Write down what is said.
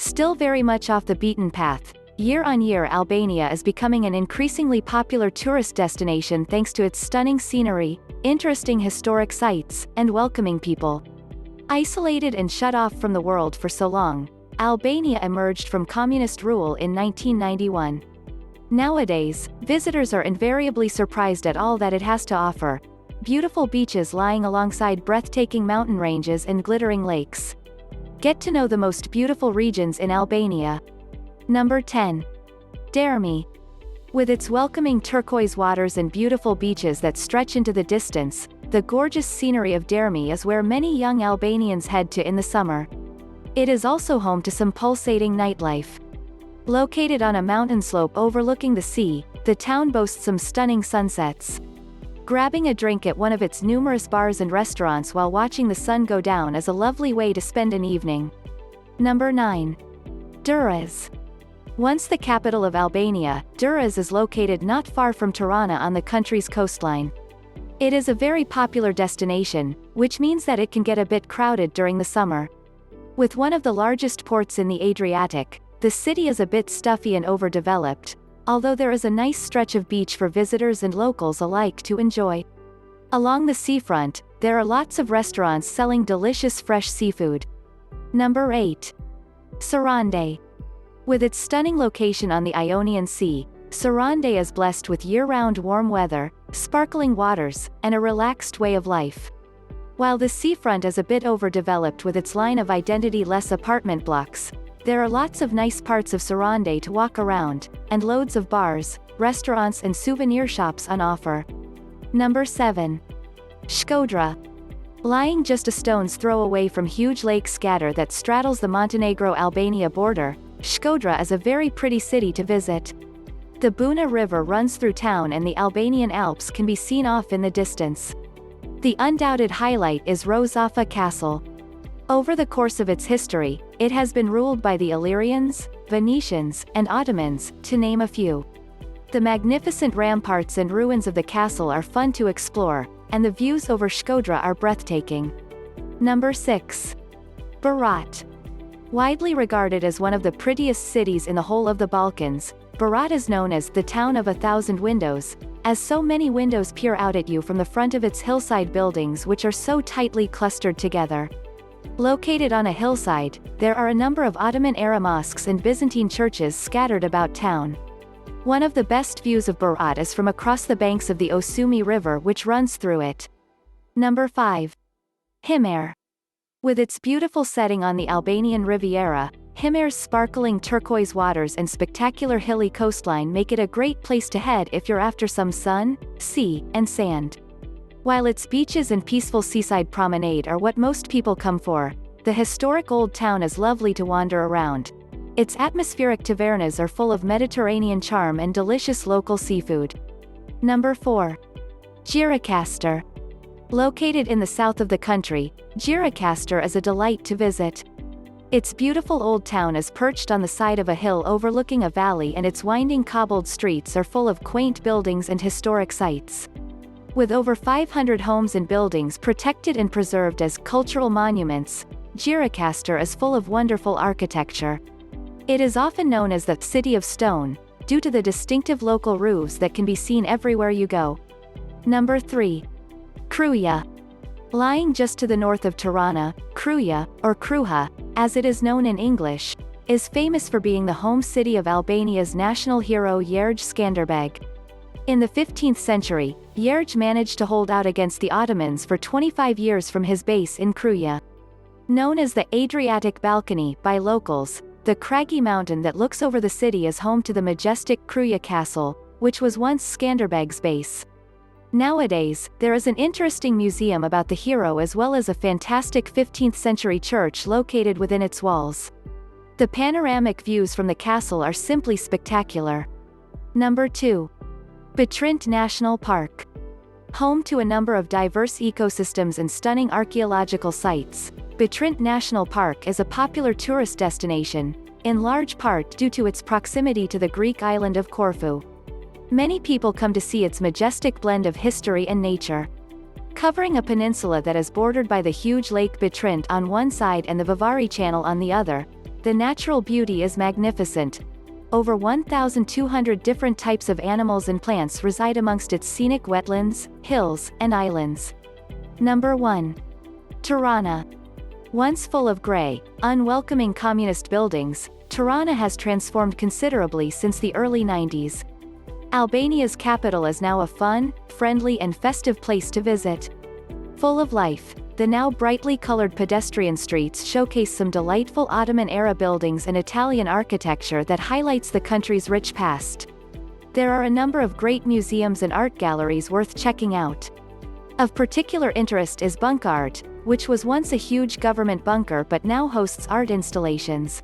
Still very much off the beaten path, year on year Albania is becoming an increasingly popular tourist destination thanks to its stunning scenery, interesting historic sites, and welcoming people. Isolated and shut off from the world for so long, Albania emerged from communist rule in 1991. Nowadays, visitors are invariably surprised at all that it has to offer. Beautiful beaches lying alongside breathtaking mountain ranges and glittering lakes. Get to know the most beautiful regions in Albania. Number 10. Deremi. With its welcoming turquoise waters and beautiful beaches that stretch into the distance, the gorgeous scenery of Deremi is where many young Albanians head to in the summer. It is also home to some pulsating nightlife. Located on a mountain slope overlooking the sea, the town boasts some stunning sunsets. Grabbing a drink at one of its numerous bars and restaurants while watching the sun go down is a lovely way to spend an evening. Number 9. Duras. Once the capital of Albania, Duras is located not far from Tirana on the country's coastline. It is a very popular destination, which means that it can get a bit crowded during the summer. With one of the largest ports in the Adriatic, the city is a bit stuffy and overdeveloped, although there is a nice stretch of beach for visitors and locals alike to enjoy. Along the seafront, there are lots of restaurants selling delicious fresh seafood. Number 8. Sarde. With its stunning location on the Ionian Sea, Sarde is blessed with year-round warm weather, sparkling waters, and a relaxed way of life. While the seafront is a bit overdeveloped with its line of identity-less apartment blocks, there are lots of nice parts of Sarde to walk around, and loads of bars, restaurants and souvenir shops on offer. Number 7. Shkodra. Lying just a stone's throw away from huge Lake Shkodra that straddles the Montenegro-Albania border, Shkodra is a very pretty city to visit. The Buna River runs through town and the Albanian Alps can be seen off in the distance. The undoubted highlight is Rosoffa Castle. Over the course of its history, it has been ruled by the Illyrians, Venetians, and Ottomans, to name a few. The magnificent ramparts and ruins of the castle are fun to explore, and the views over Shkodra are breathtaking. Number 6. Brat. Widely regarded as one of the prettiest cities in the whole of the Balkans, Brat is known as the town of 1,000 windows, as so many windows peer out at you from the front of its hillside buildings which are so tightly clustered together. Located on a hillside, there are a number of Ottoman-era mosques and Byzantine churches scattered about town. One of the best views of Brat is from across the banks of the Osumi River which runs through it. Number 5. Himare. With its beautiful setting on the Albanian Riviera, Himare's sparkling turquoise waters and spectacular hilly coastline make it a great place to head if you're after some sun, sea, and sand. While its beaches and peaceful seaside promenade are what most people come for, the historic old town is lovely to wander around. Its atmospheric tavernas are full of Mediterranean charm and delicious local seafood. Number 4. Jiracaster. Located in the south of the country, Jiracaster is a delight to visit. Its beautiful old town is perched on the side of a hill overlooking a valley and its winding cobbled streets are full of quaint buildings and historic sites. With over 500 homes and buildings protected and preserved as cultural monuments, Jiracaster is full of wonderful architecture. It is often known as the City of Stone, due to the distinctive local roofs that can be seen everywhere you go. Number 3. Krka. Lying just to the north of Tirana, Krka, or Kruha, as it is known in English, is famous for being the home city of Albania's national hero Jirac Skanderbeg. In the 15th century, Jirac managed to hold out against the Ottomans for 25 years from his base in Krka. Known as the Adriatic Balcony by locals, the craggy mountain that looks over the city is home to the majestic Krka Castle, which was once Skanderbeg's base. Nowadays, there is an interesting museum about the hero as well as a fantastic 15th century church located within its walls. The panoramic views from the castle are simply spectacular. Number 2. Betrint National Park. Home to a number of diverse ecosystems and stunning archaeological sites, Betrint National Park is a popular tourist destination, in large part due to its proximity to the Greek island of Corfu. Many people come to see its majestic blend of history and nature. Covering a peninsula that is bordered by the huge Lake Betrint on one side and the Vivari Channel on the other, The natural beauty is magnificent. Over 1,200 different types of animals and plants reside amongst its scenic wetlands, hills, and islands. Number 1. Tirana. Once full of grey, unwelcoming communist buildings, Tirana has transformed considerably since the early 90s. Albania's capital is now a fun, friendly and festive place to visit. Full of life, the now brightly colored pedestrian streets showcase some delightful Ottoman-era buildings and Italian architecture that highlights the country's rich past. There are a number of great museums and art galleries worth checking out. Of particular interest is Bunk Art, which was once a huge government bunker but now hosts art installations.